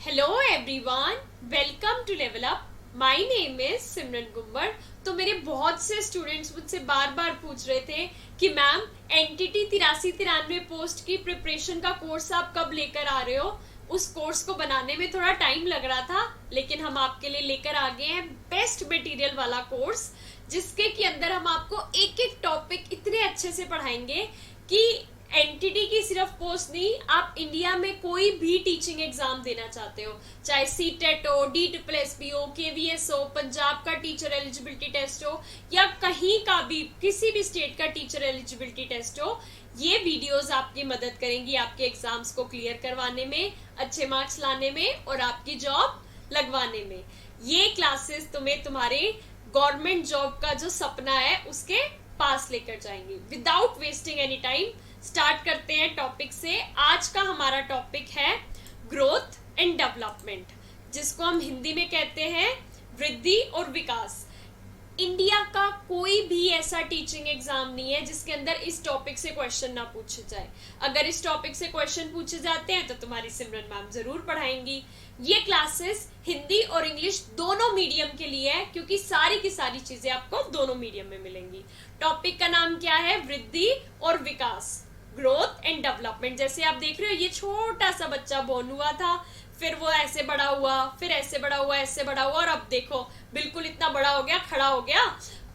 Hello everyone, welcome to level up. My name is Simran Gumber. तो मेरे बहुत से स्टूडेंट्स मुझसे बार बार पूछ रहे थे कि मैम एनटीटी 8393 पोस्ट की प्रिपरेशन का कोर्स आप कब लेकर आ रहे हो। उस कोर्स को बनाने में थोड़ा टाइम लग रहा था, लेकिन हम आपके लिए लेकर आ गए हैं बेस्ट मटेरियल वाला कोर्स, जिसके के अंदर हम आपको एक एक टॉपिक इतने अच्छे से पढ़ाएंगे कि एनटीटी की सिर्फ पोस्ट नहीं, आप इंडिया में कोई भी टीचिंग एग्जाम देना चाहते हो, चाहे सीटेट हो, डीएसएसबी हो, केवीएस हो, पंजाब का टीचर एलिजिबिलिटी टेस्ट हो, या कहीं का भी किसी भी स्टेट का टीचर एलिजिबिलिटी टेस्ट हो, ये वीडियोस आपकी मदद करेंगी आपके एग्जाम्स को क्लियर करवाने में, अच्छे मार्क्स लाने में और आपकी जॉब लगवाने में। ये क्लासेस तुम्हें तुम्हारे गवर्नमेंट जॉब का जो सपना है उसके पास लेकर जाएंगे। Without wasting any time start करते हैं टॉपिक से। आज का हमारा टॉपिक है ग्रोथ एंड डेवलपमेंट, जिसको हम हिंदी में कहते हैं वृद्धि और विकास। इंडिया का कोई भी ऐसा टीचिंग एग्जाम नहीं है जिसके अंदर इस टॉपिक से क्वेश्चन ना पूछे जाए। अगर इस टॉपिक से क्वेश्चन पूछे जाते हैं तो तुम्हारी सिमरन मैम जरूर पढ़ाएंगी। ये क्लासेस हिंदी और इंग्लिश दोनों मीडियम के लिए है, क्योंकि सारी की सारी चीजें आपको दोनों मीडियम में मिलेंगी। टॉपिक का नाम क्या है? वृद्धि और विकास, ग्रोथ एंड डेवलपमेंट। जैसे आप देख रहे हो, ये छोटा सा बच्चा बोर्न हुआ था, फिर वो ऐसे बड़ा हुआ, फिर ऐसे बड़ा हुआ, ऐसे बड़ा हुआ, और अब देखो बिल्कुल इतना बड़ा हो गया, खड़ा हो गया।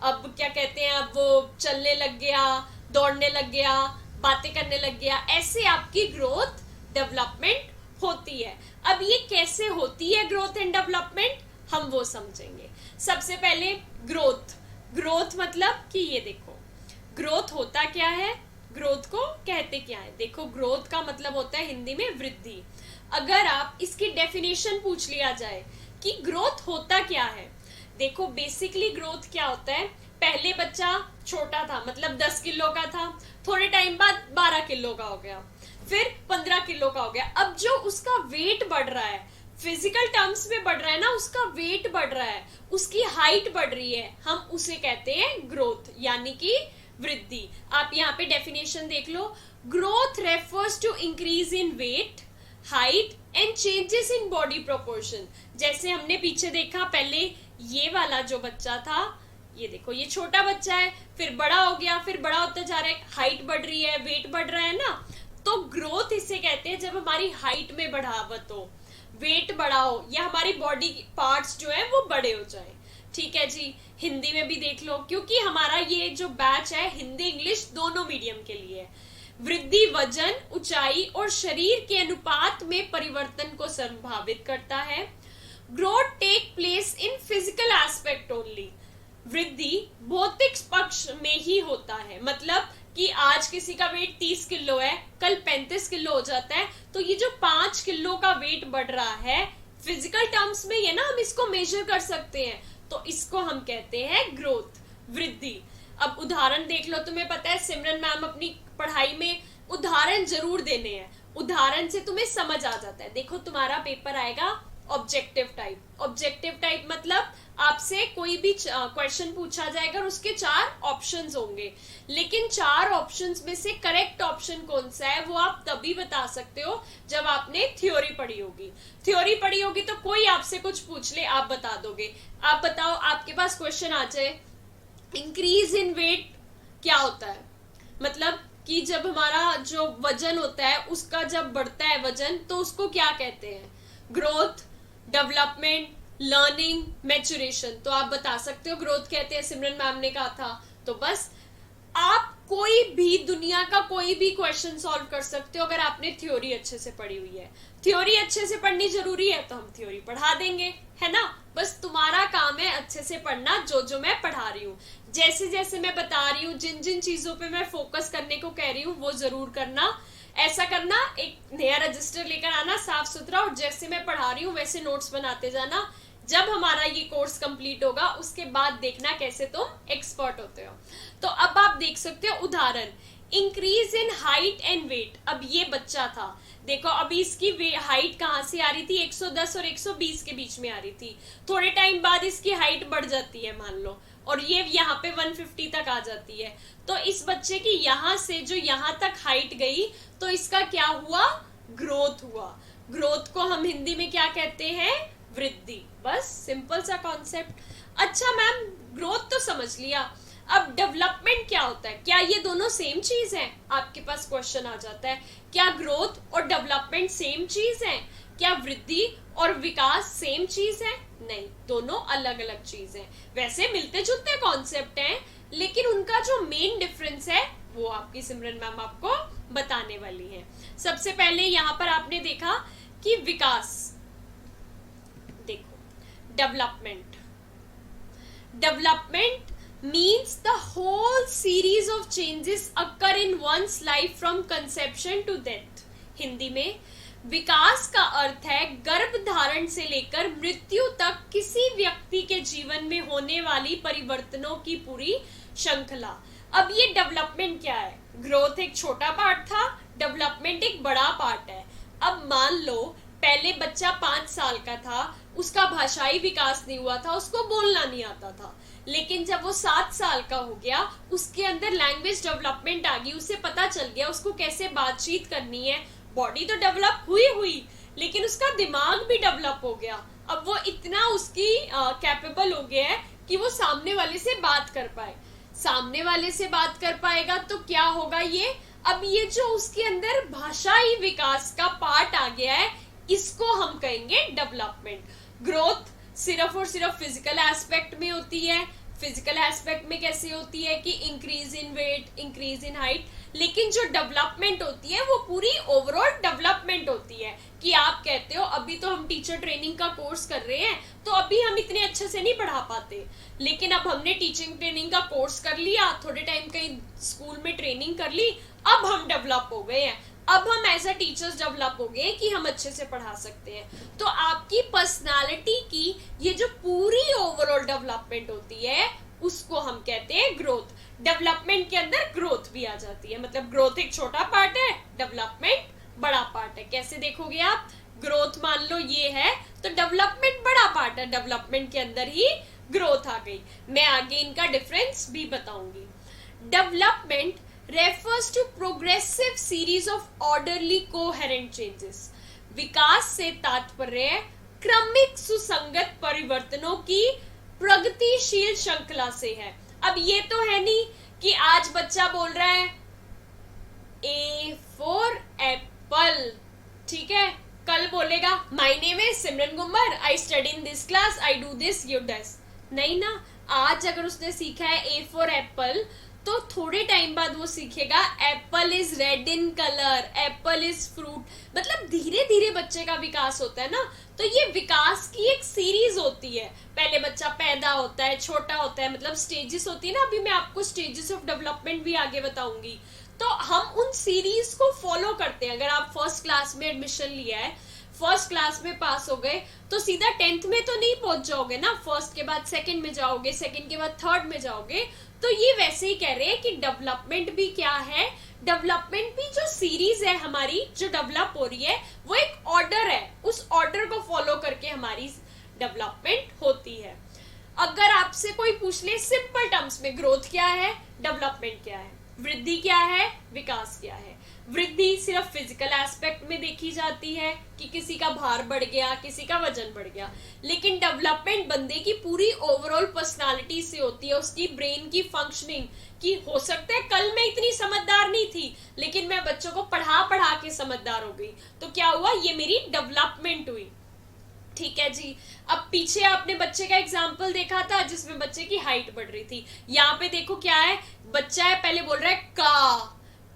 अब क्या कहते हैं, अब वो चलने लग गया, दौड़ने लग गया, बातें करने लग गया। ऐसे आपकी ग्रोथ डेवलपमेंट होती है। अब ये कैसे होती है ग्रोथ एंड डेवलपमेंट, हम वो समझेंगे। सबसे पहले ग्रोथ मतलब कि ये देखो, ग्रोथ होता क्या है, ग्रोथ को कहते क्या है। देखो, ग्रोथ का मतलब होता है हिंदी में वृद्धि। अगर आप इसकी डेफिनेशन पूछ लिया जाए कि ग्रोथ होता क्या है, देखो बेसिकली ग्रोथ क्या होता है। पहले बच्चा छोटा था, मतलब 10 किलो का था, थोड़े टाइम बाद 12 किलो का हो गया, फिर 15 किलो का हो गया। अब जो उसका वेट बढ़ रहा है, फिजिकल टर्म्स में बढ़ रहा है ना, उसका वेट बढ़ रहा है, उसकी हाइट बढ़ रही है, हम उसे कहते हैं ग्रोथ, यानी कि वृद्धि। आप यहाँ पे डेफिनेशन देख लो। Growth refers to increase in weight, height and changes in body proportion. जैसे हमने पीछे देखा, पहले ये वाला जो बच्चा था, ये देखो ये छोटा बच्चा है, फिर बड़ा हो गया, फिर बड़ा होता जा रहा है, हाइट बढ़ रही है, वेट बढ़ रहा है ना। तो ग्रोथ इसे कहते हैं जब हमारी हाइट में बढ़ावत हो, वेट बढ़ा हो, या हमारी बॉडी पार्ट्स जो है वो बड़े हो जाए। ठीक है जी, हिंदी में भी देख लो, क्योंकि हमारा ये जो बैच है हिंदी इंग्लिश दोनों मीडियम के लिए है। वृद्धि वजन, ऊंचाई और शरीर के अनुपात में परिवर्तन को संभावित करता है। Growth take place in physical aspect only. वृद्धि भौतिक पक्ष में ही होता है, मतलब कि आज किसी का वेट 30 किलो है, कल 35 किलो हो जाता है, तो ये जो 5 किलो का वेट बढ़ रहा है, फिजिकल टर्म्स में ये ना हम इसको मेजर कर सकते हैं, तो इसको हम कहते हैं ग्रोथ, वृद्धि। अब उदाहरण देख लो। तुम्हें पता है सिमरन मैम अपनी पढ़ाई में उदाहरण जरूर देने हैं, उदाहरण से तुम्हें समझ आ जाता है। देखो तुम्हारा पेपर आएगा ऑब्जेक्टिव टाइप। ऑब्जेक्टिव टाइप मतलब आपसे कोई भी क्वेश्चन पूछा जाएगा और उसके 4 ऑप्शंस होंगे, लेकिन 4 ऑप्शंस में से करेक्ट ऑप्शन कौन सा है वो आप तभी बता सकते हो जब आपने थ्योरी पढ़ी होगी। थ्योरी पढ़ी होगी तो कोई आपसे कुछ पूछ ले, आप बता दोगे। आप बताओ, आपके पास क्वेश्चन आ जाए, इंक्रीज इन वेट क्या होता है, मतलब कि जब हमारा जो वजन होता है उसका जब बढ़ता है वजन, तो उसको क्या कहते हैं? Growth, development, learning, maturation. तो आप बता सकते हो ग्रोथ कहते हैं, सिमरन मैम ने कहा था। तो बस आप कोई भी दुनिया का कोई भी क्वेश्चन सॉल्व कर सकते हो अगर आपने थ्योरी अच्छे से पढ़ी हुई है। थ्योरी अच्छे से पढ़नी जरूरी है, तो हम थ्योरी पढ़ा देंगे, है ना। बस तुम्हारा काम है अच्छे से पढ़ना, जो जो मैं पढ़ा रही हूँ, जैसे जैसे मैं बता रही हूँ, जिन जिन चीजों पे मैं फोकस करने को कह रही हूँ वो जरूर करना। ऐसा करना, एक नया रजिस्टर लेकर आना साफ सुथरा, और जैसे मैं पढ़ा रही हूँ वैसे नोट्स बनाते जाना। जब हमारा ये कोर्स कंप्लीट होगा उसके बाद देखना कैसे तुम एक्सपर्ट होते हो। तो अब आप देख सकते हो उदाहरण, increase in height and weight. अब ये बच्चा था, देखो अभी इसकी हाइट कहाँ से आ रही थी, 110 और 120 के बीच में आ रही थी। थोड़े टाइम बाद इसकी हाइट बढ़ जाती है मान लो, और ये यहाँ पे 150 तक आ जाती है। तो इस बच्चे की यहाँ से जो यहाँ तक हाइट गई, तो इसका क्या हुआ? ग्रोथ हुआ। ग्रोथ को हम हिंदी में क्या कहते हैं? वृद्धि। बस सिंपल सा कॉन्सेप्ट। अच्छा मैम, ग्रोथ तो समझ लिया, अब डेवलपमेंट क्या होता है? क्या ये दोनों सेम चीज है? आपके पास क्वेश्चन आ जाता है, क्या ग्रोथ और डेवलपमेंट सेम चीज है? क्या वृद्धि और विकास सेम चीज है? नहीं, दोनों अलग अलग चीज है। वैसे मिलते जुलते कॉन्सेप्ट हैं, लेकिन उनका जो मेन डिफरेंस है वो आपकी सिमरन मैम आपको बताने वाली है। सबसे पहले यहाँ पर आपने देखा कि विकास, देखो development, development means the whole series of changes occur in one's life from conception to death। Hindi में विकास का अर्थ है गर्भ धारण से लेकर मृत्यु तक किसी व्यक्ति के जीवन में होने वाली परिवर्तनों की पूरी श्रृंखला। अब ये डेवलपमेंट क्या है? ग्रोथ एक छोटा पार्ट था, डेवलपमेंट एक बड़ा पार्ट है। अब मान लो पहले बच्चा 5 साल का था, उसका भाषाई विकास नहीं हुआ था, उसको बोलना नहीं आता था, लेकिन जब वो 7 साल का हो गया, उसके अंदर लैंग्वेज डेवलपमेंट आ गई, उसे पता चल गया उसको कैसे बातचीत करनी है। बॉडी तो डेवलप हुई, लेकिन उसका दिमाग भी डेवलप हो गया। अब वो इतना उसकी कैपेबल हो गया है कि वो सामने वाले से बात कर पाए। सामने वाले से बात कर पाएगा तो क्या होगा? ये अब ये जो उसके अंदर भाषाई विकास का पार्ट आ गया है, इसको हम कहेंगे डेवलपमेंट। ग्रोथ सिर्फ और सिर्फ फिजिकल एस्पेक्ट में होती है। फिजिकल एस्पेक्ट में कैसे होती है कि increase in weight, increase in height, लेकिन जो डेवलपमेंट होती है वो पूरी ओवरऑल डेवलपमेंट होती है। कि आप कहते हो अभी तो हम टीचर ट्रेनिंग का कोर्स कर रहे हैं, तो अभी हम इतने अच्छे से नहीं पढ़ा पाते, लेकिन अब हमने टीचिंग ट्रेनिंग का कोर्स कर लिया, थोड़े टाइम कहीं स्कूल में ट्रेनिंग कर ली, अब हम डेवलप हो गए हैं, अब हम एज अ टीचर्स डेवलप हो गए कि हम अच्छे से पढ़ा सकते हैं। तो आपकी पर्सनालिटी की ये जो पूरी ओवरऑल डेवलपमेंट होती है उसको हम कहते हैं ग्रोथ। डेवलपमेंट के अंदर ग्रोथ भी आ जाती है, मतलब ग्रोथ एक छोटा पार्ट है, डेवलपमेंट बड़ा पार्ट है। कैसे देखोगे आप? ग्रोथ मान लो ये है, तो डेवलपमेंट बड़ा पार्ट है, डेवलपमेंट के अंदर ही ग्रोथ आ गई। मैं आगे इनका डिफरेंस भी बताऊंगी। Development refers to progressive series of orderly coherent changes। विकास से तात्पर्य क्रमिक सुसंगत परिवर्तनों की प्रगतिशील श्रृंखला से है। अब ये तो है नहीं कि आज बच्चा बोल रहा है A for apple, ठीक है, कल बोलेगा my name is Simran Gumber, I study in this class, I do this, you this. नहीं ना, आज अगर उसने सीखा है A for apple, तो थोड़े टाइम बाद वो सीखेगा Apple is red in colour, Apple is fruit. मतलब धीरे धीरे बच्चे का विकास होता है ना। तो ये विकास की एक सीरीज होती है। पहले बच्चा पैदा होता है, छोटा होता है, मतलब स्टेजेस होती है ना। अभी मैं आपको स्टेजेस ऑफ डेवलपमेंट भी आगे बताऊंगी। तो हम उन सीरीज को फॉलो करते हैं। अगर आप फर्स्ट क्लास में एडमिशन लिया है, फर्स्ट क्लास में पास हो गए, तो सीधा 10th में तो नहीं पहुंच जाओगे ना। फर्स्ट के बाद सेकंड में जाओगे, सेकंड के बाद थर्ड में जाओगे। तो ये वैसे ही कह रहे हैं कि डेवलपमेंट भी क्या है? डेवलपमेंट भी जो सीरीज है हमारी, जो डेवलप हो रही है, वो एक ऑर्डर है। उस ऑर्डर को फॉलो करके हमारी डेवलपमेंट होती है। अगर आपसे कोई पूछ ले सिंपल टर्म्स में, ग्रोथ क्या है, डेवलपमेंट क्या है, वृद्धि क्या है, विकास क्या है। वृद्धि सिर्फ फिजिकल एस्पेक्ट में देखी जाती है कि किसी का भार बढ़ गया, किसी का वजन बढ़ गया, लेकिन डेवलपमेंट बंदे की पूरी ओवरऑल पर्सनालिटी से होती है, उसकी ब्रेन की फंक्शनिंग की। हो सकता है कल मैं इतनी समझदार नहीं थी, लेकिन मैं बच्चों को पढ़ा पढ़ा के समझदार हो गई, तो क्या हुआ? ये मेरी डेवलपमेंट हुई। ठीक है जी। अब पीछे आपने बच्चे का एग्जाम्पल देखा था जिसमें बच्चे की हाइट बढ़ रही थी। यहाँ पे देखो क्या है, बच्चा है, पहले बोल रहा है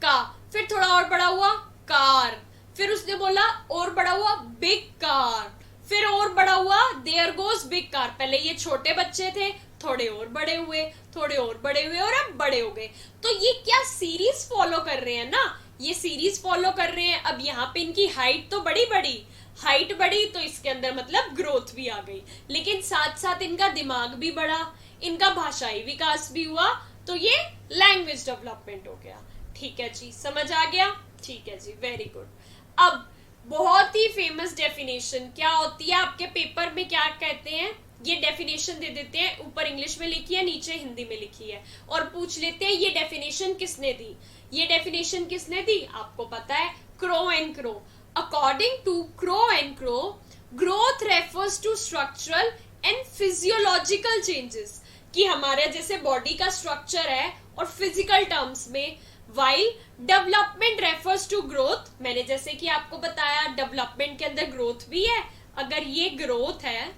का, फिर थोड़ा और बड़ा हुआ कार, फिर उसने बोला और बड़ा हुआ बिग कार, फिर और बड़ा हुआ देयर गोज बिग कार। पहले ये छोटे बच्चे थे, थोड़े और बड़े हुए, थोड़े और बड़े हुए, और अब बड़े हो गए। तो ये क्या सीरीज फॉलो कर रहे हैं ना, ये सीरीज फॉलो कर रहे हैं। अब यहाँ पे इनकी हाइट तो बड़ी हाइट बढ़ी, तो इसके अंदर मतलब ग्रोथ भी आ गई, लेकिन साथ साथ इनका दिमाग भी बढ़ा, इनका भाषाई विकास भी हुआ, तो ये लैंग्वेज डेवलपमेंट हो गया। ठीक है जी, समझ आ गया? ठीक है जी, वेरी गुड। अब बहुत ही फेमस डेफिनेशन क्या होती है, आपके पेपर में क्या कहते हैं, ये डेफिनेशन दे देते हैं, ऊपर इंग्लिश में लिखी है, नीचे हिंदी में लिखी है, और पूछ लेते हैं ये डेफिनेशन किसने दी। ये डेफिनेशन किसने दी? आपको पता है, crow and crow. According to Crow and Crow, growth refers to structural and physiological changes, कि हमारे जैसे बॉडी का स्ट्रक्चर है और फिजिकल टर्म्स में, while development refers to growth, मैंने जैसे कि आपको बताया डेवलपमेंट के अंदर ग्रोथ भी है। अगर ये ग्रोथ है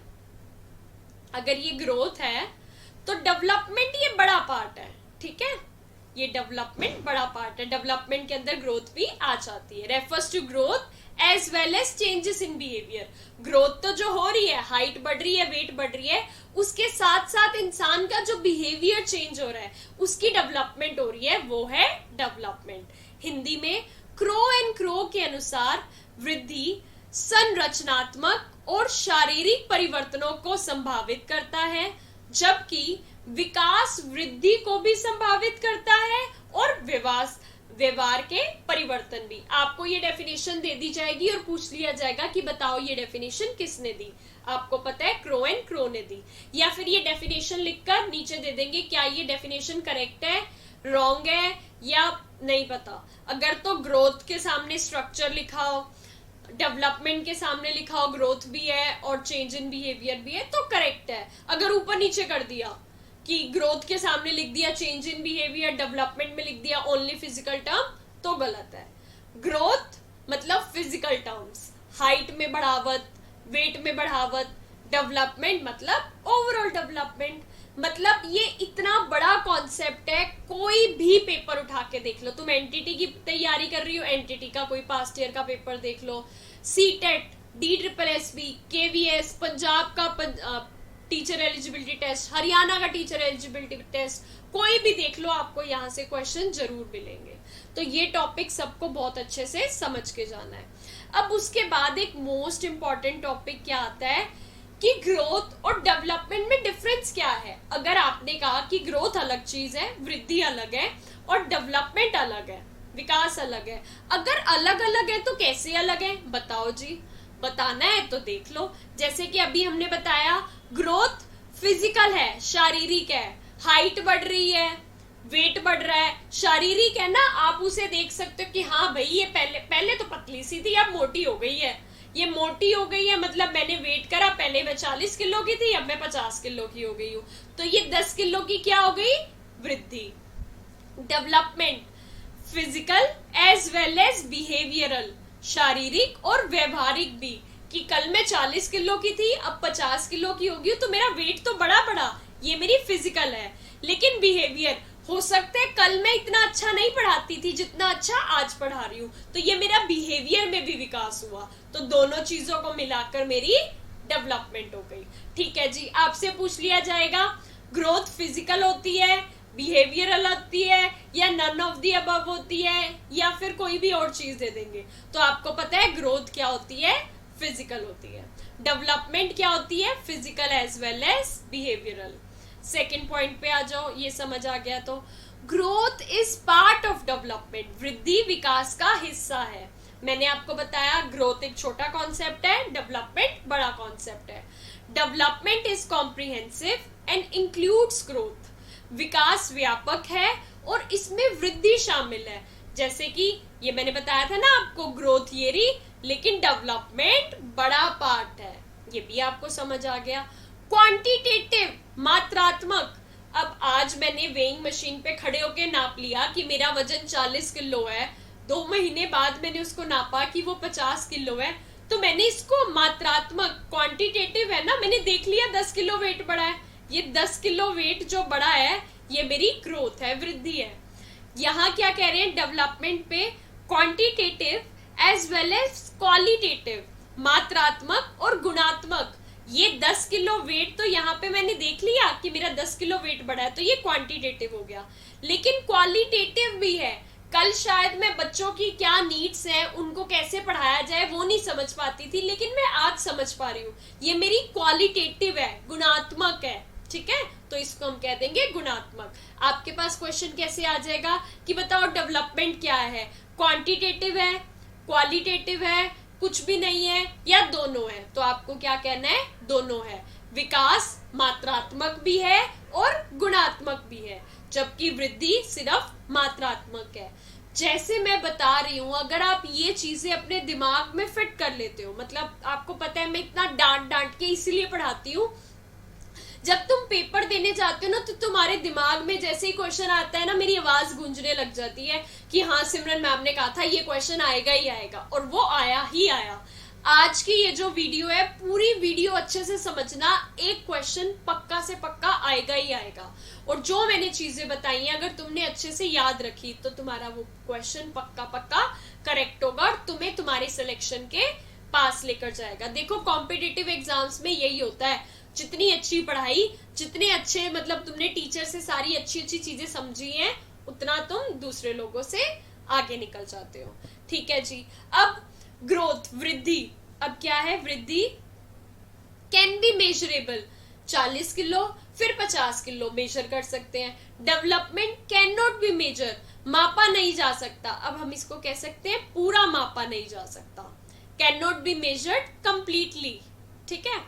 तो डेवलपमेंट ये बड़ा पार्ट है, ठीक है, ये डेवलपमेंट बड़ा पार्ट है, डेवलपमेंट के अंदर ग्रोथ भी आ जाती है। Refers to growth as well as changes in behaviour, growth तो जो हो रही है, हाइट बढ़ रही है, वेट बढ़ रही है, उसके साथ साथ इंसान का जो बिहेवियर चेंज हो रहा है उसकी डेवलपमेंट हो रही है, वो है डेवलपमेंट। हिंदी में क्रो एंड क्रो के अनुसार वृद्धि संरचनात्मक और शारीरिक परिवर्तनों को संभावित करता है, जबकि विकास वृद्धि को भी संभावित करता है और व्यवहार के परिवर्तन भी। आपको ये डेफिनेशन दे दी जाएगी और पूछ लिया जाएगा कि बताओ ये डेफिनेशन किसने दी। आपको पता है क्रो एंड क्रो ने दी, या फिर ये डेफिनेशन लिखकर नीचे दे देंगे क्या ये डेफिनेशन करेक्ट है, रॉन्ग है या नहीं पता। अगर तो ग्रोथ के सामने स्ट्रक्चर लिखा हो, डेवलपमेंट के सामने लिखा हो ग्रोथ भी है और चेंज इन बिहेवियर भी है तो करेक्ट है। अगर ऊपर नीचे कर दिया कि ग्रोथ के सामने लिख दिया चेंज इन बिहेवियर, डेवलपमेंट में लिख दिया ओनली फिजिकल टर्म, तो गलत है। ग्रोथ मतलब फिजिकल टर्म्स, हाइट में बढ़ावत, वेट में बढ़ावत, डेवलपमेंट मतलब ओवरऑल डेवलपमेंट। मतलब ये इतना बड़ा कॉन्सेप्ट है, कोई भी पेपर उठा के देख लो। तुम एनटीटी की तैयारी कर रही हो, एनटीटी का कोई पास्ट ईयर का पेपर देख लो, सीटेट, DSSB, KVS, पंजाब का टीचर एलिजिबिलिटी टेस्ट, हरियाणा का टीचर एलिजिबिलिटी टेस्ट, कोई भी देख लो, आपको यहाँ से क्वेश्चन जरूर मिलेंगे। तो ये टॉपिक सबको बहुत अच्छे से समझ के जाना है। अब उसके बाद एक मोस्ट इंपॉर्टेंट टॉपिक क्या आता है कि ग्रोथ और डेवलपमेंट में डिफरेंस क्या है। अगर आपने कहा कि ग्रोथ अलग चीज है, वृद्धि अलग है और डेवलपमेंट अलग है, विकास अलग है, अगर अलग अलग है तो कैसे अलग है, बताओ जी। बताना है तो देख लो। जैसे कि अभी हमने बताया ग्रोथ फिजिकल है, शारीरिक है, हाइट बढ़ रही है, वेट बढ़ रहा है, शारीरिक है ना। आप उसे देख सकते हो कि हाँ भाई ये पहले तो पतली सी थी, अब मोटी हो गई है, ये मोटी हो गई है, मतलब मैंने वेट करा, पहले मैं 40 किलो की थी, अब मैं 50 किलो की हो गई हूँ, तो ये 10 किलो की क्या हो गई, वृद्धि। Development physical as well as behavioural, शारीरिक और व्यवहारिक भी, कि कल मैं 40 किलो की थी, अब 50 किलो की होगी, तो मेरा वेट तो बड़ा, ये मेरी फिजिकल है। लेकिन बिहेवियर, हो सकता है कल मैं इतना अच्छा नहीं पढ़ाती थी जितना अच्छा आज पढ़ा रही हूँ, तो ये मेरा बिहेवियर में भी विकास हुआ, तो दोनों चीजों को मिलाकर मेरी डेवलपमेंट हो गई। ठीक है जी, आपसे पूछ लिया जाएगा ग्रोथ फिजिकल होती है, बिहेवियरल होती है, या नन ऑफ दी अबव होती है, या फिर कोई भी और चीज दे देंगे। तो आपको पता है ग्रोथ क्या होती है, फिजिकल होती है। डेवलपमेंट क्या होती है, physical as well as behavioural. Second point पे आ जाओ, ये समझ आ गया तो growth is part of development, वृद्धि विकास का हिस्सा है। मैंने आपको बताया ग्रोथ एक छोटा कॉन्सेप्ट है, डेवलपमेंट बड़ा कॉन्सेप्ट है। Development is comprehensive and includes growth, विकास व्यापक है और इसमें वृद्धि शामिल है। जैसे कि ये मैंने बताया था ना आपको, ग्रोथ थियरी, लेकिन डेवलपमेंट बड़ा पार्ट है, ये भी आपको समझ आ गया। क्वांटिटेटिव मात्रात्मक, अब आज मैंने वेइंग मशीन पे खड़े होके नाप लिया कि मेरा वजन 40 किलो है, 2 महीने बाद मैंने उसको नापा कि वो 50 किलो है, तो मैंने इसको मात्रात्मक, क्वांटिटेटिव है ना, मैंने देख लिया 10 किलो वेट बढ़ा है, ये 10 किलो वेट जो बढ़ा है ये मेरी ग्रोथ है, वृद्धि है। यहाँ क्या कह रहे हैं डेवलपमेंट पे, quantitative as well as qualitative, मात्रात्मक और गुणात्मक। ये 10 किलो वेट तो यहाँ पे मैंने देख लिया कि मेरा 10 किलो वेट बढ़ा है, तो ये क्वांटिटेटिव हो गया, लेकिन क्वालिटेटिव भी है। कल शायद मैं बच्चों की क्या नीड्स हैं, उनको कैसे पढ़ाया जाए वो नहीं समझ पाती थी, लेकिन मैं आज समझ पा रही हूँ, ये मेरी क्वालिटेटिव है, गुणात्मक है। ठीक है, तो इसको हम कह देंगे गुणात्मक। आपके पास क्वेश्चन कैसे आ जाएगा कि बताओ डेवलपमेंट क्या है, क्वांटिटेटिव है, क्वालिटेटिव है, कुछ भी नहीं है, या दोनों है, तो आपको क्या कहना है, दोनों है। विकास मात्रात्मक भी है और गुणात्मक भी है, जबकि वृद्धि सिर्फ मात्रात्मक है। जैसे मैं बता रही हूँ, अगर आप ये चीजें अपने दिमाग में फिट कर लेते हो, मतलब आपको पता है मैं इतना डांट डांट के इसीलिए पढ़ाती हूँ, जब तुम पेपर देने जाते हो ना तो तुम्हारे दिमाग में जैसे ही क्वेश्चन आता है ना, मेरी आवाज गूंजने लग जाती है कि हाँ सिमरन मैम ने कहा था ये क्वेश्चन आएगा ही आएगा, और वो आया ही आया। आज की ये जो वीडियो है, पूरी वीडियो अच्छे से समझना, एक क्वेश्चन पक्का से पक्का आएगा ही आएगा, और जो मैंने चीजें बताई हैं अगर तुमने अच्छे से याद रखी तो तुम्हारा वो क्वेश्चन पक्का पक्का करेक्ट होगा और तुम्हें तुम्हारे सिलेक्शन के पास लेकर जाएगा। देखो कॉम्पिटिटिव एग्जाम्स में यही होता है, जितनी अच्छी पढ़ाई, जितने अच्छे मतलब तुमने टीचर से सारी अच्छी अच्छी चीजें समझी हैं, उतना तुम दूसरे लोगों से आगे निकल जाते हो। ठीक है जी। अब ग्रोथ, वृद्धि, अब क्या है वृद्धि, कैन बी मेजरेबल, 40 किलो फिर 50 किलो मेजर कर सकते हैं। Development can not be measure, मापा नहीं जा सकता, अब हम इसको कह सकते हैं पूरा मापा नहीं जा सकता। Can not be measured completely, ठीक है,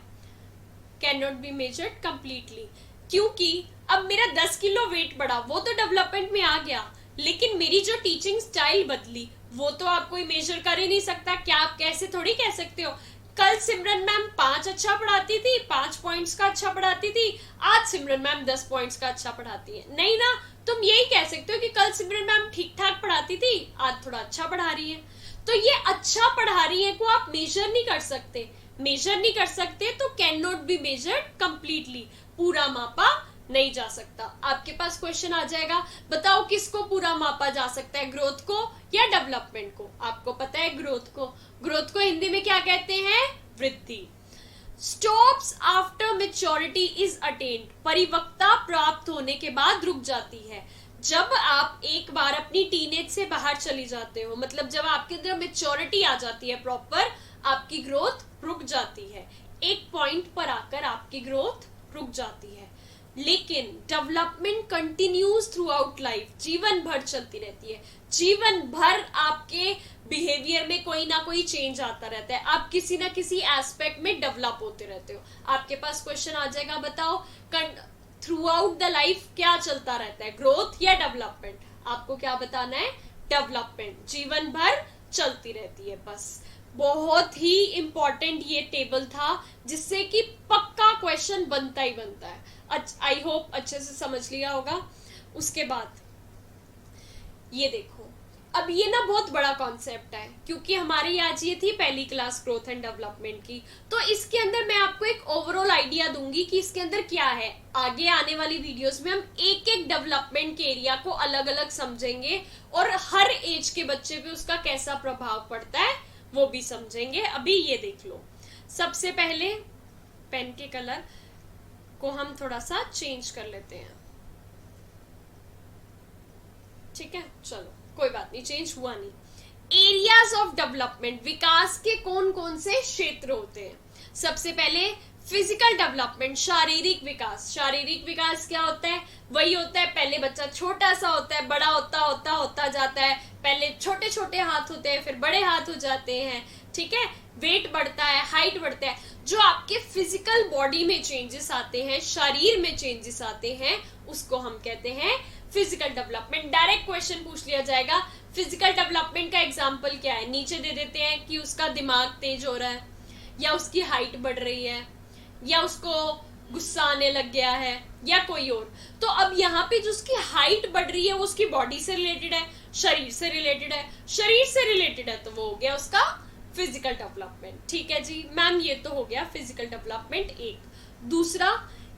can not be measured completely, क्योंकि अब मेरा 10 किलो वेट बढ़ा, वो तो डेवलपमेंट में आ गया, लेकिन मेरी जो टीचिंग स्टाइल बदली वो तो आप कोई मेजर कर ही नहीं सकता। क्या आप कैसे थोड़ी कह सकते हो कल सिमरन मैम 5 अच्छा पढ़ाती थी, 5 पॉइंट्स का अच्छा पढ़ाती थी, आज सिमरन मैम 10 पॉइंट्स का अच्छा पढ़ाती है, नहीं ना। तुम यही कह सकते हो कि कल सिमरन मैम ठीक ठाक पढ़ाती थी, आज थोड़ा अच्छा पढ़ा रही है। तो ये अच्छा पढ़ा रही है को आप मेजर नहीं कर सकते, मेजर नहीं कर सकते तो can not be measured completely, पूरा मापा नहीं जा सकता। आपके पास क्वेश्चन आ जाएगा, बताओ किसको पूरा मापा जा सकता है, ग्रोथ को या डेवलपमेंट को? आपको पता है ग्रोथ को, ग्रोथ को हिंदी में क्या कहते हैं, वृद्धि। Stops after maturity is attend, परिपक्वता प्राप्त होने के बाद रुक जाती है। जब आप एक बार अपनी टीनेज से बाहर चली जाते हो, मतलब जब आपके अंदर मेच्योरिटी आ जाती है प्रॉपर, आपकी ग्रोथ रुक जाती है, एक पॉइंट पर आकर आपकी ग्रोथ रुक जाती है। लेकिन development continues through out life, जीवन भर चलती रहती है, जीवन भर आपके बिहेवियर में कोई ना कोई चेंज आता रहता है, आप किसी ना किसी एस्पेक्ट में डेवलप होते रहते हो। आपके पास क्वेश्चन आ जाएगा, बताओ थ्रू आउट द लाइफ क्या चलता रहता है, ग्रोथ या डेवलपमेंट? आपको क्या बताना है, डेवलपमेंट जीवन भर चलती रहती है। बस बहुत ही इंपॉर्टेंट ये टेबल था, जिससे कि पक्का क्वेश्चन बनता ही बनता है। आई होप अच्छे से समझ लिया होगा। उसके बाद ये देखो, अब ये ना बहुत बड़ा कॉन्सेप्ट है, क्योंकि हमारी आज ये थी पहली क्लास ग्रोथ एंड डेवलपमेंट की, तो इसके अंदर मैं आपको एक ओवरऑल आइडिया दूंगी कि इसके अंदर क्या है। आगे आने वाली वीडियोस में हम एक एक डेवलपमेंट के एरिया को अलग अलग समझेंगे और हर एज के बच्चे पे उसका कैसा प्रभाव पड़ता है वो भी समझेंगे। अभी ये देख लो, सबसे पहले पेन के कलर को हम थोड़ा सा चेंज कर लेते हैं, ठीक है, चलो कोई बात नहीं, चेंज हुआ नहीं। एरियाज ऑफ डेवलपमेंट, विकास के कौन कौन से क्षेत्र होते हैं? सबसे पहले फिजिकल डेवलपमेंट, शारीरिक विकास। शारीरिक विकास क्या होता है, वही होता है पहले बच्चा छोटा सा होता है, बड़ा होता जाता है, पहले छोटे छोटे हाथ होते हैं, फिर बड़े हाथ हो जाते हैं, ठीक है, वेट बढ़ता है, हाइट बढ़ता है, जो आपके फिजिकल बॉडी में चेंजेस आते हैं, शरीर में चेंजेस आते हैं, उसको हम कहते हैं फिजिकल डेवलपमेंट। डायरेक्ट क्वेश्चन पूछ लिया जाएगा, फिजिकल डेवलपमेंट का एग्जांपल क्या है, नीचे दे देते हैं कि उसका दिमाग तेज हो रहा है, या उसकी हाइट बढ़ रही है, या उसको गुस्सा आने लग गया है, या कोई और। तो अब यहाँ पे जो उसकी हाइट बढ़ रही है वो उसकी बॉडी से रिलेटेड है, शरीर से रिलेटेड है, शरीर से रिलेटेड है तो वो हो गया उसका फिजिकल डेवलपमेंट। ठीक है जी मैम, ये तो हो गया फिजिकल डेवलपमेंट एक। दूसरा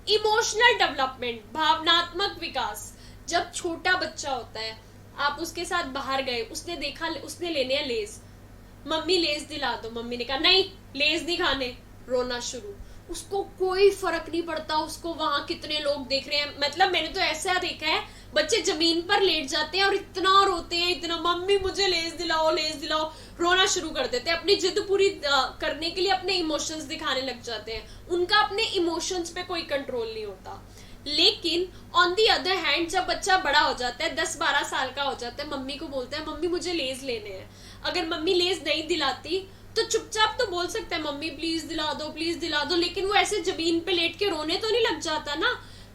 इमोशनल डेवलपमेंट, भावनात्मक विकास। जब छोटा बच्चा होता है, आप उसके साथ बाहर गए, उसने देखा उसने लेने हैं लेज, मम्मी लेज दिला दो, मम्मी ने कहा नहीं लेज नहीं खाने, रोना शुरू, उसको कोई फर्क नहीं पड़ता उसको वहां कितने लोग देख रहे हैं। मतलब मैंने तो ऐसा देखा है, बच्चे जमीन पर लेट जाते हैं और इतना रोते हैं, इतना मम्मी मुझे लेज दिलाओ लेज दिलाओ, रोना शुरू कर देते हैं, अपनी जिद पूरी करने के लिए अपने इमोशंस दिखाने लग जाते हैं, उनका अपने इमोशंस पे कोई कंट्रोल नहीं होता। लेकिन ऑन दी अदर हैंड जब बच्चा बड़ा हो जाता है, 10-12 साल का हो जाता है, मम्मी को बोलता है मम्मी मुझे लेज लेने हैं, अगर मम्मी लेज नहीं दिलाती तो चुपचाप तो बोल सकता है मम्मी प्लीज दिला दो, लेकिन वो ऐसे जमीन पे लेट के रोने तो नहीं लग जाता ना।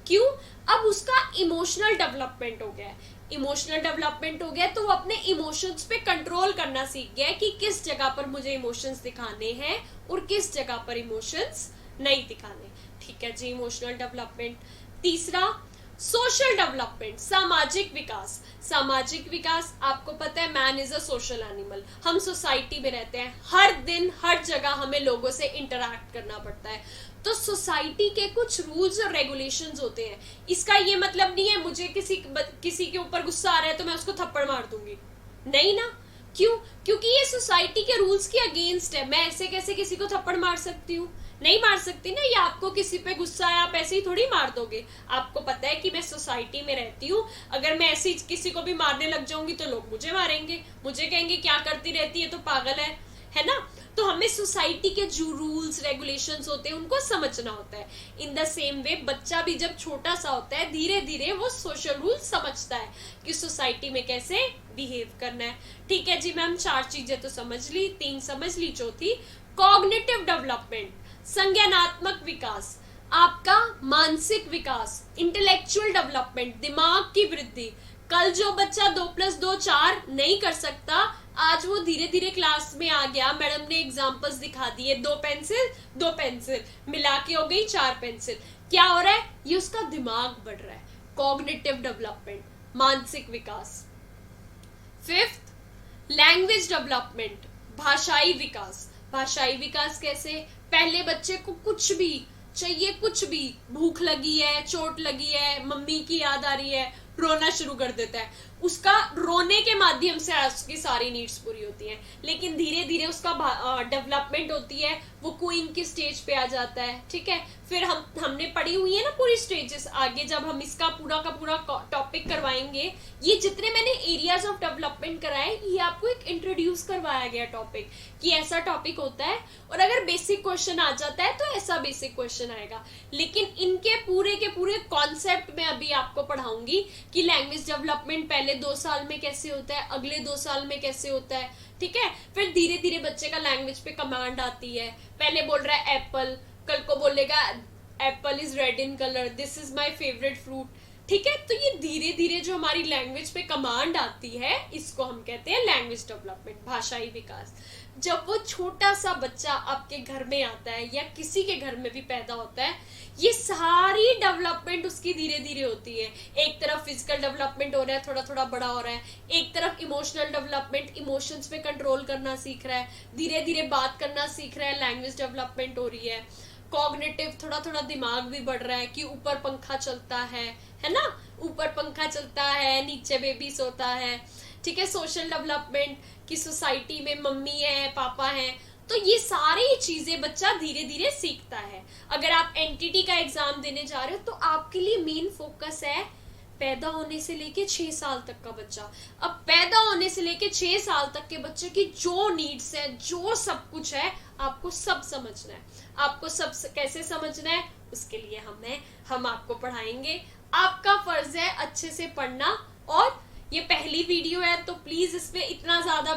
क्यों? अब उसका इमोशनल डेवलपमेंट हो गया है। इमोशनल डेवलपमेंट हो गया, तो वो अपने इमोशंस पे कंट्रोल करना सीख गया है कि किस जगह पर मुझे इमोशंस दिखाने हैं और किस जगह पर इमोशंस नहीं दिखाने। ठीक है जी, इमोशनल डेवलपमेंट। तीसरा, सोशल डेवलपमेंट, सामाजिक विकास। सामाजिक विकास, आपको पता है man is a social animal, हम सोसाइटी में रहते हैं, हर दिन हर जगह हमें लोगों से इंटरैक्ट करना पड़ता है, तो सोसाइटी के कुछ रूल्स और रेगुलेशंस होते हैं। इसका ये मतलब नहीं है मुझे किसी के ऊपर गुस्सा आ रहा है तो मैं उसको थप्पड़ मार दूंगी, नहीं ना। क्यों? क्योंकि ये सोसाइटी के रूल्स के अगेंस्ट है। मैं ऐसे कैसे किसी को थप्पड़ मार सकती हूँ? नहीं मार सकती ना। या आपको किसी पे गुस्सा है, आप ऐसे ही थोड़ी मार दोगे। आपको पता है कि मैं सोसाइटी में रहती हूँ, अगर मैं ऐसे किसी को भी मारने लग जाऊंगी तो लोग मुझे मारेंगे, मुझे कहेंगे क्या करती रहती है, तो पागल है ना। तो हमें सोसाइटी के जो रूल्स रेगुलेशंस होते हैं उनको समझना होता है। इन द सेम वे बच्चा भी जब छोटा सा होता है, धीरे धीरे वो सोशल रूल्स समझता है कि सोसाइटी में कैसे बिहेव करना है। ठीक है जी मैम, 4 चीजें तो समझ ली, 3 समझ ली। चौथी, कॉग्निटिव डेवलपमेंट, संज्ञानात्मक विकास, आपका मानसिक विकास, इंटेलेक्चुअल डेवलपमेंट, दिमाग की वृद्धि। कल जो बच्चा 2+2 4 नहीं कर सकता, आज वो धीरे धीरे क्लास में आ गया, मैडम ने एग्जांपल्स दिखा दिए, 2 पेंसिल मिला के हो गई 4 पेंसिल। क्या हो रहा है? ये उसका दिमाग बढ़ रहा है, कॉग्निटिव डेवलपमेंट, मानसिक विकास। 5th, लैंग्वेज डेवलपमेंट, भाषाई विकास। भाषाई विकास कैसे? पहले बच्चे को कुछ भी चाहिए, कुछ भी, भूख लगी है, चोट लगी है, मम्मी की याद आ रही है, रोना शुरू कर देता है। उसका रोने के माध्यम से उसकी सारी नीड्स पूरी होती हैं, लेकिन धीरे धीरे उसका डेवलपमेंट होती है, वो क्वीन की स्टेज पे आ जाता है। ठीक है, फिर हमने पढ़ी हुई है ना पूरी स्टेजेस। आगे जब हम इसका पूरा का पूरा टॉपिक करवाएंगे, ये जितने मैंने एरियाज ऑफ डेवलपमेंट कराए, ये आपको एक इंट्रोड्यूस करवाया गया टॉपिक कि ऐसा टॉपिक होता है, और अगर बेसिक क्वेश्चन आ जाता है तो ऐसा बेसिक क्वेश्चन आएगा। लेकिन इनके पूरे के पूरे कॉन्सेप्ट में अभी आपको पढ़ाऊंगी कि लैंग्वेज डेवलपमेंट पहले 2 साल में कैसे होता है, अगले 2 साल में कैसे होता है। ठीक है, फिर धीरे धीरे बच्चे का लैंग्वेज पे कमांड आती है। पहले बोल रहा है एप्पल, कल को बोलेगा Apple is red in colour, this is my favourite fruit. ठीक है, तो ये धीरे धीरे जो हमारी लैंग्वेज पे कमांड आती है, इसको हम कहते हैं लैंग्वेज डेवलपमेंट, भाषाई विकास। जब वो छोटा सा बच्चा आपके घर में आता है या किसी के घर में भी पैदा होता है, ये सारी डेवलपमेंट उसकी धीरे धीरे होती है। एक तरफ फिजिकल डेवलपमेंट हो रहा है, थोड़ा थोड़ा बड़ा हो रहा है, एक तरफ इमोशनल डेवलपमेंट, इमोशंस पे कंट्रोल करना सीख रहा है, धीरे धीरे बात करना सीख रहा है, लैंग्वेज डेवलपमेंट हो रही है। कॉग्निटिव, थोड़ा थोड़ा दिमाग भी बढ़ रहा है कि ऊपर पंखा चलता है ना, ऊपर पंखा चलता है, नीचे बेबी सोता है। ठीक है, सोशल डेवलपमेंट कि सोसाइटी में मम्मी है, पापा है, तो ये सारी चीजें बच्चा धीरे धीरे सीखता है। अगर आप एनटीटी का एग्जाम देने जा रहे हो तो आपके लिए मेन फोकस है पैदा होने से लेके 6 साल तक का बच्चा। अब पैदा होने से लेके 6 साल तक के बच्चे की जो नीड्स है, जो सब कुछ है, आपको सब समझना है। आपको सब कैसे समझना है, उसके लिए हम आपको पढ़ाएंगे। आपका फर्ज है अच्छे से पढ़ना, और ये पहली वीडियो है तो प्लीज इसमें इतना ज्यादा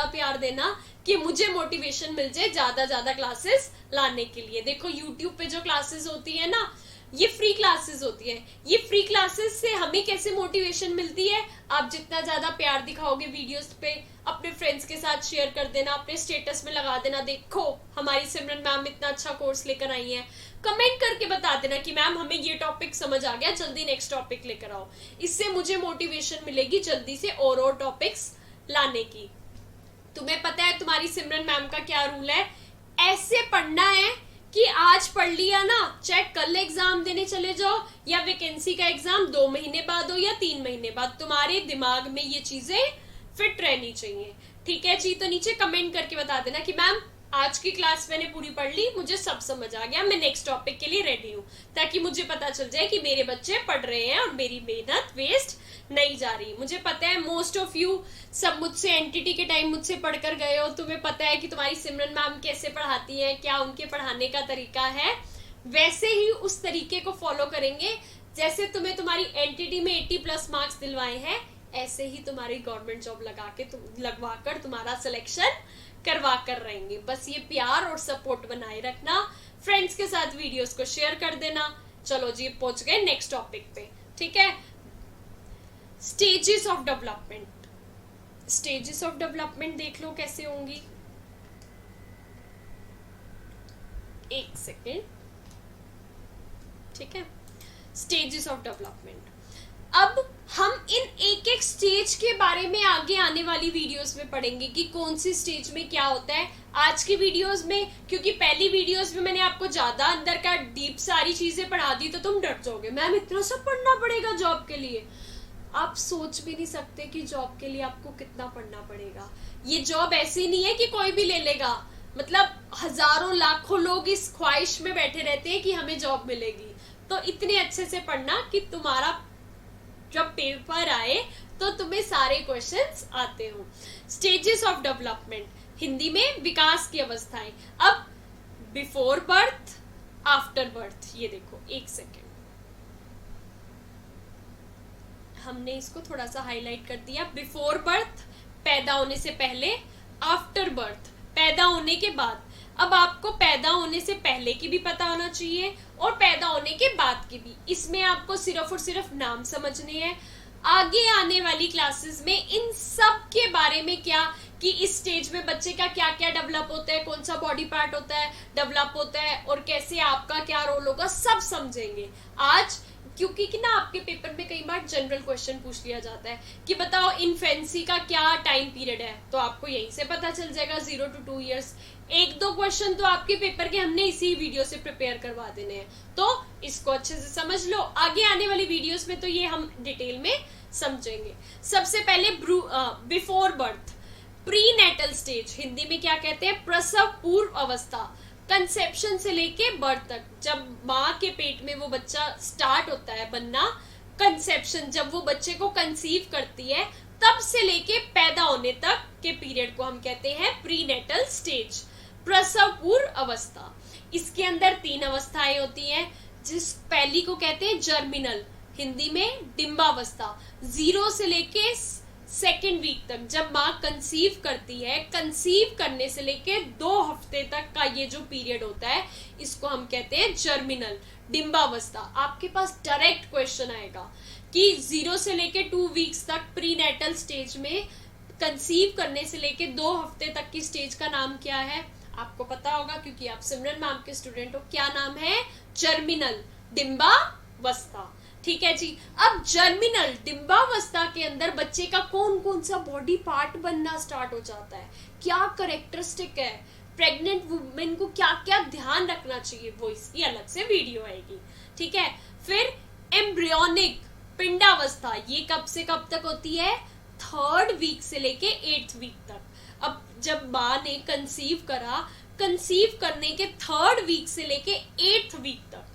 प्यार देना कि मुझे मोटिवेशन मिल जाए ज्यादा क्लासेस लाने के लिए। देखो यूट्यूब पे जो क्लासेस होती है ना, ये फ्री क्लासेस होती है। ये फ्री क्लासेस से हमें कैसे मोटिवेशन मिलती है? आप जितना ज्यादा प्यार दिखाओगे वीडियोस पे, अपने फ्रेंड्स के साथ शेयर कर देना, अपने स्टेटस में लगा देना, देखो हमारी सिमरन मैम इतना अच्छा कोर्स लेकर आई है। कमेंट करके बता देना कि मैम हमें ये टॉपिक समझ आ गया, जल्दी नेक्स्ट टॉपिक लेकर आओ। इससे मुझे मोटिवेशन मिलेगी जल्दी से और टॉपिक्स लाने की। तुम्हें पता है तुम्हारी सिमरन मैम का क्या रूल है? ऐसे पढ़ना है कि आज पढ़ लिया ना, चाहे कल एग्जाम देने चले जाओ या वैकेंसी का एग्जाम 2 महीने बाद हो या 3 महीने बाद, तुम्हारे दिमाग में ये चीजें फिट रहनी चाहिए। ठीक है जी, तो नीचे कमेंट करके बता देना कि मैम आज की क्लास मैंने पूरी पढ़ ली, मुझे सब समझ आ गया, मैं नेक्स्ट टॉपिक के लिए रेडी हूँ, ताकि मुझे पता चल जाए कि मेरे बच्चे पढ़ रहे हैं और मेरी मेहनत वेस्ट नहीं जा रही। मुझे पता है मोस्ट ऑफ यू सब मुझसे एनटीटी के टाइम मुझसे पढ़कर गए हो, तुम्हें पता है कि तुम्हारी सिमरन मैम कैसे पढ़ाती है, क्या उनके पढ़ाने का तरीका है। वैसे ही उस तरीके को फॉलो करेंगे जैसे तुम्हें तुम्हारी एनटीटी में 80+ मार्क्स दिलवाए हैं, ऐसे ही तुम्हारी गवर्नमेंट जॉब लगवा कर तुम्हारा सिलेक्शन करवा कर रहेंगे। बस ये प्यार और सपोर्ट बनाए रखना, फ्रेंड्स के साथ वीडियोस को शेयर कर देना। चलो जी, पहुंच गए नेक्स्ट टॉपिक पे। ठीक है, stages of development, stages of development देख लो कैसे होंगी। एक सेकेंड, ठीक है। स्टेजेस ऑफ डेवलपमेंट, अब हम इन एक एक स्टेज के बारे में आगे आने वाली वीडियोस में पढ़ेंगे कि कौन सी स्टेज में क्या होता है। आज की वीडियोस में, क्योंकि पहली वीडियोस में मैंने आपको ज्यादा अंदर का डीप सारी चीजें पढ़ा दी तो तुम डर जाओगे, मैम इतना सब पढ़ना पड़ेगा जॉब के लिए। आप सोच भी नहीं सकते कि जॉब के लिए आपको कितना पढ़ना पड़ेगा। ये जॉब ऐसी नहीं है कि कोई भी ले लेगा, मतलब हजारों लाखों लोग इस ख्वाहिश में बैठे रहते हैं कि हमें जॉब मिलेगी। तो इतने अच्छे से पढ़ना कि तुम्हारा जब पेपर आए तो तुम्हें सारे क्वेश्चंस आते हो। स्टेजेस ऑफ डेवलपमेंट, हिंदी में विकास की अवस्थाएं। अब बिफोर बर्थ, आफ्टर बर्थ, ये देखो एक सेकेंड, हमने इसको थोड़ा सा हाईलाइट कर दिया। बिफोर बर्थ, पैदा होने से पहले, आफ्टर बर्थ, पैदा होने के बाद। अब आपको पैदा होने से पहले की भी पता होना चाहिए और पैदा होने के बाद की भी। इसमें आपको सिर्फ और सिर्फ नाम समझने हैं। आगे आने वाली क्लासेस में इन सब के बारे में क्या कि इस स्टेज में बच्चे का क्या क्या डेवलप होता है, कौन सा बॉडी पार्ट होता है डेवलप होता है और कैसे आपका क्या रोल होगा, सब समझेंगे आज। क्योंकि कि ना आपके पेपर में कई बार जनरल क्वेश्चन पूछ लिया जाता है कि बताओ इन्फेंसी का क्या टाइम पीरियड है, तो आपको यहीं से पता चल जाएगा 0 to 2 years। एक दो क्वेश्चन तो आपके पेपर के हमने इसी वीडियो से प्रिपेयर करवा देने हैं, तो इसको अच्छे से समझ लो। आगे आने वाली वीडियोस में तो ये हम डिटेल में समझेंगे। सबसे पहले before birth, prenatal stage, Hindi में क्या कहते हैं, प्रसव पूर्व अवस्था। कंसेप्शन से लेके बर्थ तक, जब माँ के पेट में वो बच्चा स्टार्ट होता है बनना, कंसेप्शन जब वो बच्चे को कंसीव करती है, तब से लेके पैदा होने तक के पीरियड को हम कहते हैं प्रीनेटल स्टेज, प्रसव पूर्व अवस्था। इसके अंदर 3 अवस्थाएं होती हैं, जिस पहली को कहते हैं जर्मिनल, हिंदी में डिंबावस्था। 0 से लेके सेकेंड वीक तक, जब माँ कंसीव करती है, कंसीव करने से लेके 2 हफ्ते तक का ये जो पीरियड होता है, इसको हम कहते हैं जर्मिनल, डिंबावस्था। आपके पास डायरेक्ट क्वेश्चन आएगा कि 0 से लेके 2 वीक्स तक प्रीनेटल स्टेज में, कंसीव करने से लेके 2 हफ्ते तक की स्टेज का नाम क्या है, आपको पता होगा क्योंकि आप सिमरन मैम के स्टूडेंट हो। क्या नाम है, जर्मिनल डिंबावस्था। ठीक है जी। अब जर्मिनल डिंबावस्था के अंदर बच्चे का कौन कौन सा बॉडी पार्ट बनना स्टार्ट हो जाता है, क्या करेक्टरिस्टिक है, प्रेग्नेंट वुमेन को क्या क्या ध्यान रखना चाहिए, वो इसकी अलग से वीडियो आएगी। ठीक है। फिर एम्ब्रियोनिक पिंडावस्था, ये कब से कब तक होती है, 3rd वीक से लेके 8th वीक तक। अब जब माँ ने कंसीव करा, कंसीव करने के 3rd वीक से लेके 8th वीक तक,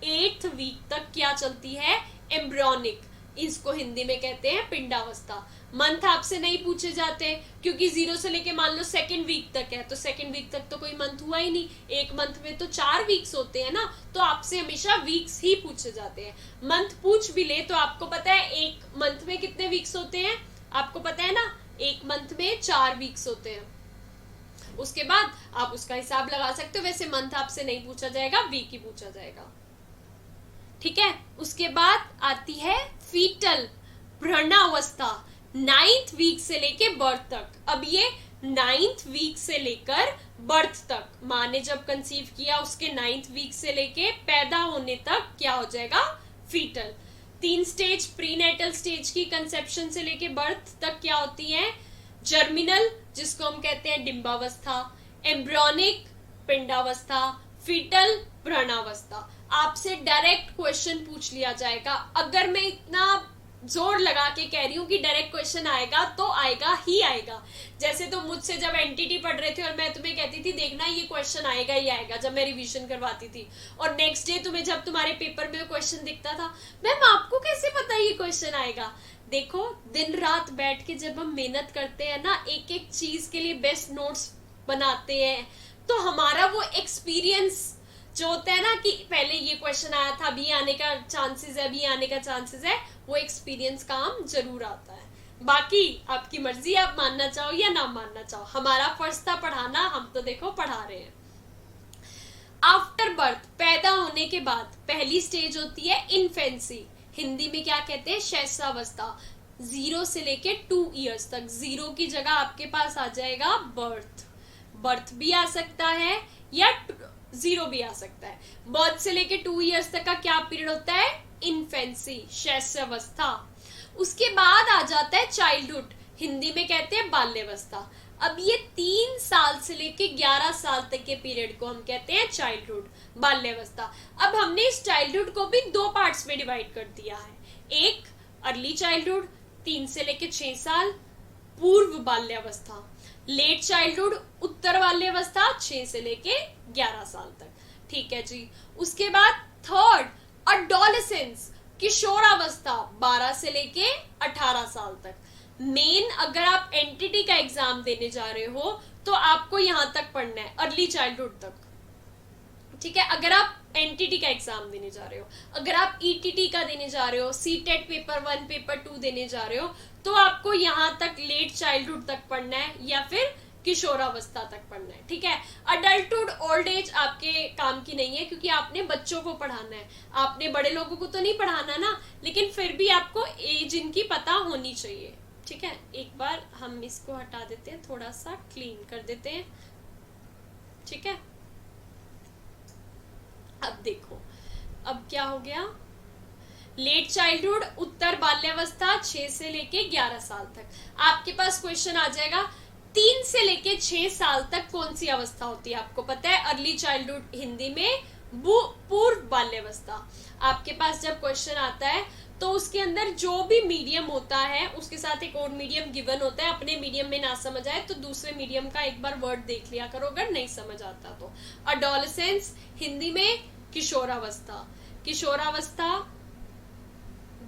8th वीक तक क्या चलती है, एम्ब्रियोनिक, इसको हिंदी में कहते हैं पिंडावस्था। मंथ आपसे नहीं पूछे जाते क्योंकि 0 से लेके मान लो 2nd वीक तक है, तो 2nd वीक तक तो कोई मंथ हुआ ही नहीं। एक मंथ में तो 4 वीक्स होते हैं ना, तो आपसे हमेशा वीक्स ही पूछे जाते हैं। मंथ पूछ भी ले तो आपको पता है एक मंथ में कितने वीक्स होते हैं, आपको पता है ना, एक मंथ में 4 वीक्स होते हैं। उसके बाद आप उसका हिसाब लगा सकते हो। वैसे मंथ आपसे नहीं पूछा जाएगा, वीक ही पूछा जाएगा। ठीक है। उसके बाद आती है फीटल भ्रूणावस्था, 9th वीक से लेके बर्थ तक। अब ये 9th वीक से लेकर बर्थ तक, माँ ने जब कंसीव किया उसके 9th वीक से लेके पैदा होने तक क्या हो जाएगा, फीटल। 3 स्टेज प्रीनेटल स्टेज की, कंसेप्शन से लेके बर्थ तक क्या होती है, जर्मिनल जिसको हम कहते हैं डिंबावस्था, एम्ब्रियोनिक पिंडावस्था, फीटल भ्रूणावस्था। आपसे डायरेक्ट क्वेश्चन पूछ लिया जाएगा। अगर मैं इतना जोर लगा के कह रही हूँ कि डायरेक्ट क्वेश्चन आएगा तो आएगा ही आएगा। जैसे तो मुझसे जब एनटीटी पढ़ रहे थे और मैं तुम्हें कहती थी देखना ये क्वेश्चन आएगा ही आएगा, जब मैं रिवीजन करवाती थी, और नेक्स्ट डे तुम्हें जब तुम्हारे पेपर में क्वेश्चन दिखता था, मैम आपको कैसे पता ये क्वेश्चन आएगा। देखो दिन रात बैठ के जब हम मेहनत करते हैं ना, एक एक चीज के लिए बेस्ट नोट्स बनाते हैं, तो हमारा वो एक्सपीरियंस जो होता है ना कि पहले ये क्वेश्चन आया था, अभी आने का चांसेस है, अभी आने का चांसेस है, वो एक्सपीरियंस काम जरूर आता है। बाकी आपकी मर्जी, आप मानना चाहो या ना मानना चाहो, हमारा फर्ज था पढ़ाना, हम तो देखो पढ़ा रहे हैं। आफ्टर बर्थ, पैदा होने के बाद पहली स्टेज होती है इन्फेंसी, हिंदी में क्या कहते हैं, शैशवावस्था। 0 से लेके 2 ईयर्स तक। 0 की जगह आपके पास आ जाएगा बर्थ। बर्थ भी आ सकता है या 0 भी आ सकता है। बर्थ से लेके 2 ईयर्स तक का क्या पीरियड होता है? इन्फेंसी, शैशवावस्था। उसके बाद आ जाता है चाइल्डहुड, हिंदी में कहते हैं बाल्यावस्था। अब ये 3 साल से लेके 11 साल तक के पीरियड को हम कहते हैं चाइल्डहुड, बाल्यावस्था। अब हमने इस चाइल्डहुड को भी 2 पार्ट्स में डिवाइड कर दिया है। एक अर्ली चाइल्डहुड 3 से लेके 6 साल, पूर्व बाल्यावस्था। लेट चाइल्डहुड उत्तर बाल्यावस्था 6 से लेके 11 साल तक। ठीक है जी। उसके बाद थर्ड अडोलेसेंस, किशोरावस्था 12 से लेके 18 साल तक। मेन अगर आप एनटीटी का एग्जाम देने जा रहे हो तो आपको यहां तक पढ़ना है, अर्ली चाइल्डहुड तक। ठीक है, अगर आप एनटीटी का एग्जाम देने जा रहे हो, अगर आप ईटीटी का देने जा रहे हो, सीटेट पेपर 1 पेपर 2 देने जा रहे हो, तो आपको यहां तक लेट चाइल्डहुड तक पढ़ना है या फिर किशोरावस्था तक पढ़ना है। ठीक है, अडल्टहुड ओल्ड एज आपके काम की नहीं है, क्योंकि आपने बच्चों को पढ़ाना है, आपने बड़े लोगों को तो नहीं पढ़ाना ना, लेकिन फिर भी आपको एज इनकी पता होनी चाहिए। ठीक है, एक बार हम इसको हटा देते हैं, थोड़ा सा क्लीन कर देते हैं। ठीक है, अब देखो अब क्या हो गया। लेट चाइल्डहुड उत्तर बाल्यावस्था 6 से लेके 11 साल तक। आपके पास क्वेश्चन आ जाएगा 3 से लेके 6 साल तक कौन सी अवस्था होती है? आपको पता है अर्ली चाइल्डहुड, हिंदी में पूर्व बाल्यावस्था। आपके पास जब क्वेश्चन आता है तो उसके अंदर जो भी मीडियम होता है उसके साथ एक और मीडियम गिवन होता है। अपने मीडियम में ना समझ आए तो दूसरे मीडियम का एक बार वर्ड देख लिया करो अगर नहीं समझ आता तो। अडोलेसेंस हिंदी में किशोरावस्था, किशोरावस्था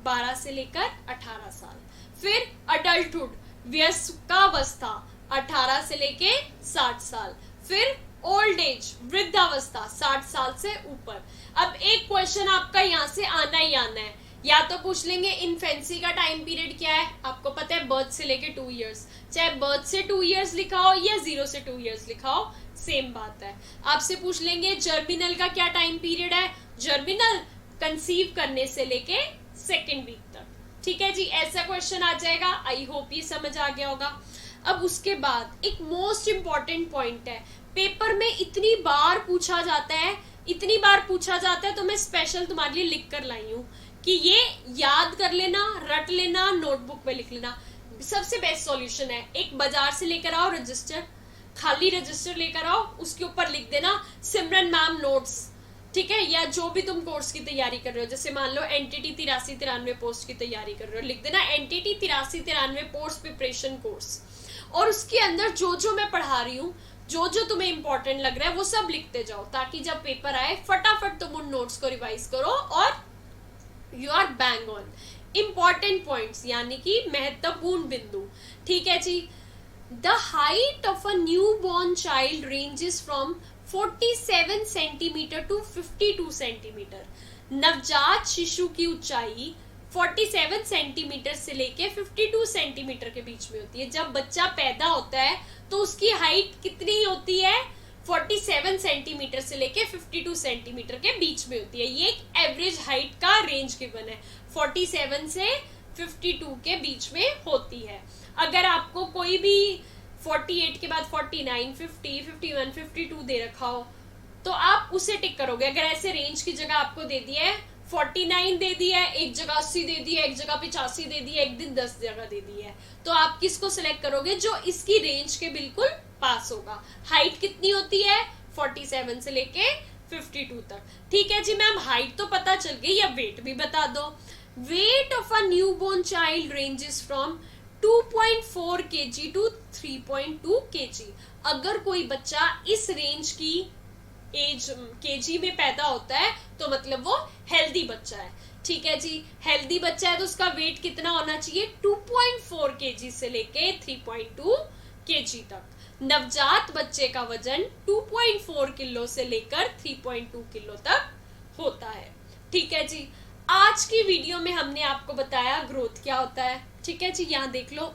12 से लेकर 18 साल। फिर अडल्टहुड वयस्कावस्था 18 से लेके 60 साल। फिर ओल्ड एज वृद्धावस्था 60 साल से ऊपर। अब एक क्वेश्चन आपका यहां से आना ही आना है, या तो पूछ लेंगे इन्फेंसी का टाइम पीरियड क्या है? आपको पता है बर्थ से लेके 2 इयर्स, चाहे बर्थ से 2 इयर्स लिखा हो या 0 से 2 इयर्स लिखा हो, सेम बात है। आपसे पूछ लेंगे जर्मिनल का क्या टाइम पीरियड है? जर्मिनल कंसीव करने से लेके 2nd वीक तक। ठीक है जी, ऐसा क्वेश्चन आ जाएगा। आई होप ये समझ आ गया होगा। अब उसके बाद एक मोस्ट इंपॉर्टेंट पॉइंट है, पेपर में इतनी बार पूछा जाता है, इतनी बार पूछा जाता है, तो मैं स्पेशल तुम्हारे लिए लिख कर लाई हूं कि ये याद कर लेना, रट लेना, नोटबुक में लिख लेना। सबसे बेस्ट सॉल्यूशन है, एक बाजार से लेकर आओ रजिस्टर, खाली रजिस्टर लेकर आओ, उसके ऊपर लिख देना सिमरन मैम नोट्स। ठीक है, या जो भी तुम कोर्स की तैयारी कर रहे हो, जैसे मान लो एनटीटी 83-93 पोस्ट की तैयारी कर रहे हो, लिख देना एनटीटी 83-93 पोस्ट प्रिपरेशन कोर्स। और उसके अंदर जो जो मैं पढ़ा रही हूँ, जो जो तुम्हें इंपॉर्टेंट लग रहा है वो सब लिखते जाओ, ताकि जब पेपर आए फटाफट तुम उन नोट्स को रिवाइज करो और you are bang on. Important points यानी कि महत्वपूर्ण बिंदु। ठीक है जी। The height of a new born child ranges from 47 centimetre to 52 centimetre. नवजात शिशु की ऊंचाई 47 सेंटीमीटर से लेके 52 सेंटीमीटर के बीच में होती है। जब बच्चा पैदा होता है तो उसकी हाइट कितनी होती है? 47 सेंटीमीटर से लेके 52 सेंटीमीटर के बीच में होती है। ये एक एवरेज हाइट का रेंज गिवन है, 47 से 52 के बीच में होती है। अगर आपको कोई भी 48 के बाद 49, 50, 51, 52 दे रखा हो तो आप उसे टिक करोगे। अगर ऐसे रेंज की जगह आपको दे दिया है 49 दे दिया है, एक जगह 80 दे दिया है, एक जगह 85 दे दिया है, एक दिन 10 जगह दे दिया है, तो आप किसको सिलेक्ट करोगे? जो इसकी रेंज के बिल्कुल पास होगा। हाइट कितनी होती है? 47 से लेके 52 तक। ठीक है जी मैम, हाइट तो पता चल गई, या वेट भी बता दो। Weight of a newborn child ranges from 2.4 kg to 3.2 kg। अगर कोई बच्चा इस रेंज की एज केजी में पैदा होता है तो मतलब वो हेल्दी बच्चा है। ठीक है जी, हेल्दी बच्चा है तो उसका वेट कितना होना चाहिए? 2.4 kg से लेके 3.2 kg तक। नवजात बच्चे का वजन 2.4 किलो से लेकर 3.2 किलो तक होता है। ठीक है जी, आज की वीडियो में हमने आपको बताया ग्रोथ क्या होता है। ठीक है जी, यहाँ देख लो।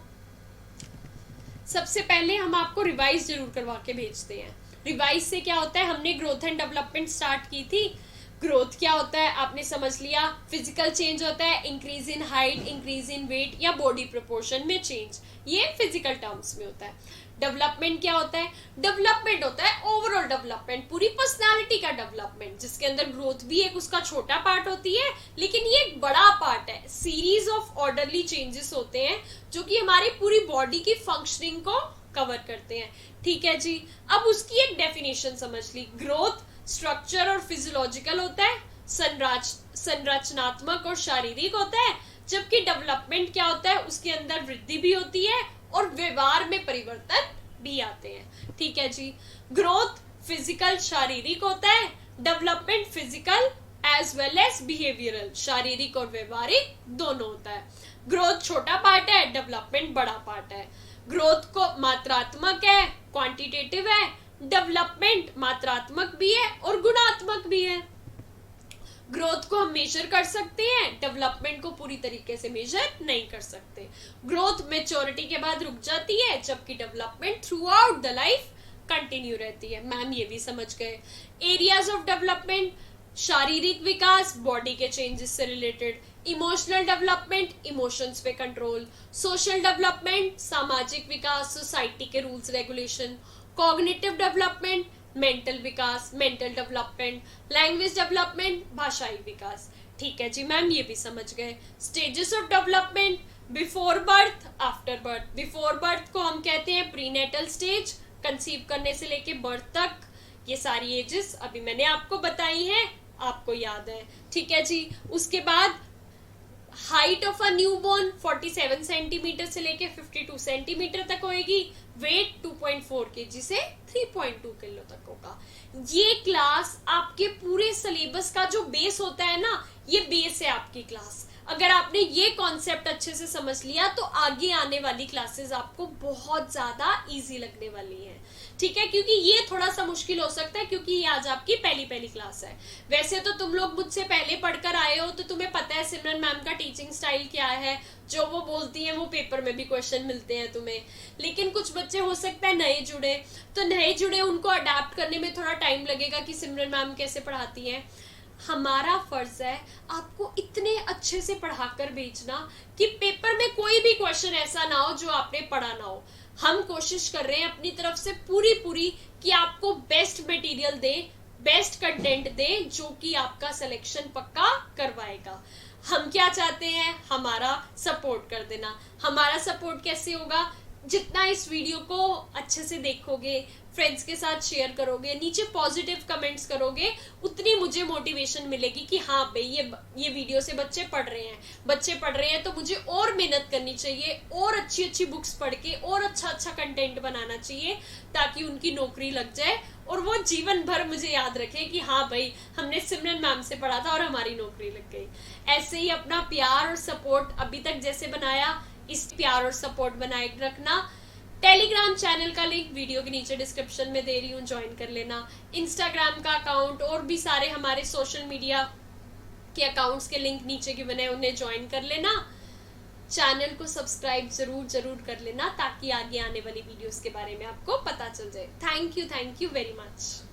सबसे पहले हम आपको रिवाइज जरूर करवा के भेजते हैं। रिवाइज से क्या होता है, हमने ग्रोथ एंड डेवलपमेंट स्टार्ट की थी, ग्रोथ क्या होता है आपने समझ लिया, फिजिकल चेंज होता है, increase in height, increase in weight या बॉडी प्रोपोर्शन में चेंज, ये फिजिकल टर्म्स में होता है। डेवलपमेंट क्या होता है? डेवलपमेंट होता है ओवरऑल डेवलपमेंट, पूरी पर्सनालिटी का डेवलपमेंट, जिसके अंदर ग्रोथ भी एक उसका छोटा पार्ट होती है, लेकिन ये एक बड़ा पार्ट है। सीरीज ऑफ ऑर्डरली चेंजेस होते हैं जो कि हमारी पूरी बॉडी की फंक्शनिंग को कवर करते हैं। ठीक है जी, अब उसकी एक डेफिनेशन समझ ली। ग्रोथ स्ट्रक्चर और फिजियोलॉजिकल होता है, संरचनात्मक और शारीरिक होता है, जबकि डेवलपमेंट क्या होता है? उसके अंदर वृद्धि भी होती है और व्यवहार में परिवर्तन भी आते हैं। ठीक है जी, ग्रोथ फिजिकल शारीरिक होता है, development physical as well as behavioural, शारीरिक और व्यवहारिक दोनों होता है। ग्रोथ छोटा पार्ट है, डेवलपमेंट बड़ा पार्ट है। ग्रोथ को मात्रात्मक है, क्वांटिटेटिव है, डेवलपमेंट मात्रात्मक भी है और गुणात्मक भी है। ग्रोथ को हम मेजर कर सकते हैं, डेवलपमेंट को पूरी तरीके से मेजर नहीं कर सकते। ग्रोथ मैच्योरिटी के बाद रुक जाती है, जबकि development through out the life continue रहती है। मैम ये भी समझ गए। एरियाज ऑफ डेवलपमेंट, शारीरिक विकास बॉडी के चेंजेस से रिलेटेड, इमोशनल डेवलपमेंट इमोशंस पे कंट्रोल, सोशल डेवलपमेंट सामाजिक विकास सोसाइटी के rules regulation, cognitive development mental विकास मेंटल डेवलपमेंट, लैंग्वेज डेवलपमेंट भाषाई विकास। ठीक है जी मैम, ये भी समझ गए। Stages of development, before birth after birth. Before birth को हम कहते हैं प्रीनेटल स्टेज, कंसीव करने से लेके बर्थ तक, ये सारी एजेस अभी मैंने आपको बताई हैं, आपको याद है। ठीक है जी, उसके बाद height of a newborn 47 centimetre से लेके 52 सेंटीमीटर तक होएगी। वेट 2.4 kg से 3.2 किलो तक होगा। ये क्लास आपके पूरे सिलेबस का जो बेस होता है ना, ये बेस है आपकी क्लास। अगर आपने ये कॉन्सेप्ट अच्छे से समझ लिया तो आगे आने वाली क्लासेस आपको बहुत ज्यादा इजी लगने वाली हैं। ठीक है, क्योंकि ये थोड़ा सा मुश्किल हो सकता है क्योंकि ये आज आपकी पहली क्लास है। वैसे तो तुम लोग मुझसे पहले पढ़कर आए हो तो तुम्हें पता है सिमरन मैम का टीचिंग स्टाइल क्या है, जो वो बोलती हैं वो पेपर में भी क्वेश्चन मिलते हैं तुम्हें। लेकिन कुछ बच्चे हो सकता है नए जुड़े, तो नए जुड़े उनको अडेप्ट करने में थोड़ा टाइम लगेगा कि सिमरन मैम कैसे पढ़ाती हैं। हमारा फर्ज है आपको इतने अच्छे से पढ़ाकर भेजना कि पेपर में कोई भी क्वेश्चन ऐसा ना हो जो आपने पढ़ा ना हो। हम कोशिश कर रहे हैं अपनी तरफ से पूरी कि आपको बेस्ट मटेरियल दे, बेस्ट कंटेंट दे, जो कि आपका सिलेक्शन पक्का करवाएगा। हम क्या चाहते हैं? हमारा सपोर्ट कर देना। हमारा सपोर्ट कैसे होगा? जितना इस वीडियो को अच्छे से देखोगे, फ्रेंड्स के साथ शेयर करोगे, नीचे पॉजिटिव कमेंट्स करोगे, उतनी मुझे मोटिवेशन मिलेगी कि हाँ भाई ये वीडियो से बच्चे पढ़ रहे हैं तो मुझे और मेहनत करनी चाहिए, और अच्छी बुक्स पढ़ के और अच्छा कंटेंट बनाना चाहिए, ताकि उनकी नौकरी लग जाए और वो जीवन भर मुझे याद रखे कि हाँ भाई हमने सिमरन मैम से पढ़ा था और हमारी नौकरी लग गई। ऐसे ही अपना प्यार और सपोर्ट अभी तक जैसे बनाया, इस प्यार और सपोर्ट बनाए रखना। टेलीग्राम चैनल का लिंक वीडियो के नीचे डिस्क्रिप्शन में दे रही हूँ, ज्वाइन कर लेना। इंस्टाग्राम का अकाउंट और भी सारे हमारे सोशल मीडिया के अकाउंट्स के लिंक नीचे के बने, उन्हें ज्वाइन कर लेना। चैनल को सब्सक्राइब जरूर कर लेना ताकि आगे आने वाली वीडियोस के बारे में आपको पता चल जाए। Thank you very much.